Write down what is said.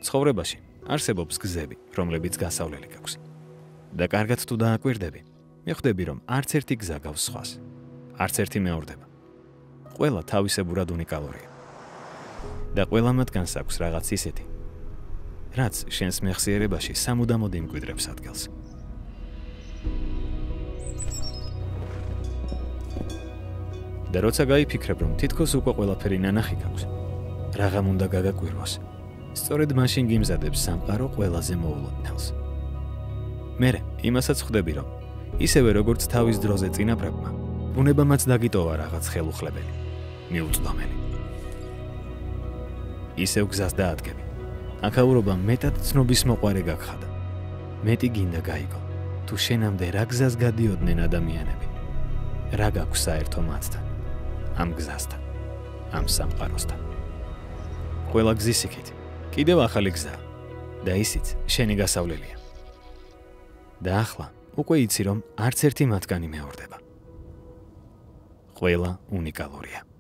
ცხოვრებაში არსებობს გზები, რომლებიც გასავლელი გაქვს. და კარგად თუ დააკვირდები, მიხვდები, რომ არც ერთი გზა გავს სხვას. არც ერთი მეორდება. ყველა თავისებურად უნიკალურია. და ყველა მათგანს აქვს რაღაც ისეთი, რაც შენს მეხსიერებაში სამუდამოდ იმკვიდრებს ადგილს. და როცა გაიფიქრებ, რომ თითქოს უკვე ყველაფერი ნანახი გაქვს, რაღამ უნდა გაგაკვირვოს, სწორედ მაშინ გიმზადებს სამყარო ყველაზე მოულოდნელს. მერე იმასაც ხვდები, რომ ისევე როგორც თავის დროზე წინაპრებმა, ბუნებამაც დაგიტოვა რაღაც ხელუხლებელი, მიუწვდომელი. ისევ გზას დაადგები. აქაურობა მეტად ცნობის მოყვარე გაგხადა. მეტი გინდა გაიგო, თუ შენამდე რა გზას გადიოდნენ ადამიანები. რა გაქვს საერთო მათთან, ამ გზასთან, ამ სამყაროსთან. ყველა გზის იქით, კიდევ ახალი გზაა და ისიც შენი გასავლელია. და ახლა უკვე იცი, რომ არც ერთი მათგანი მეორდება. ყველა უნიკალურია.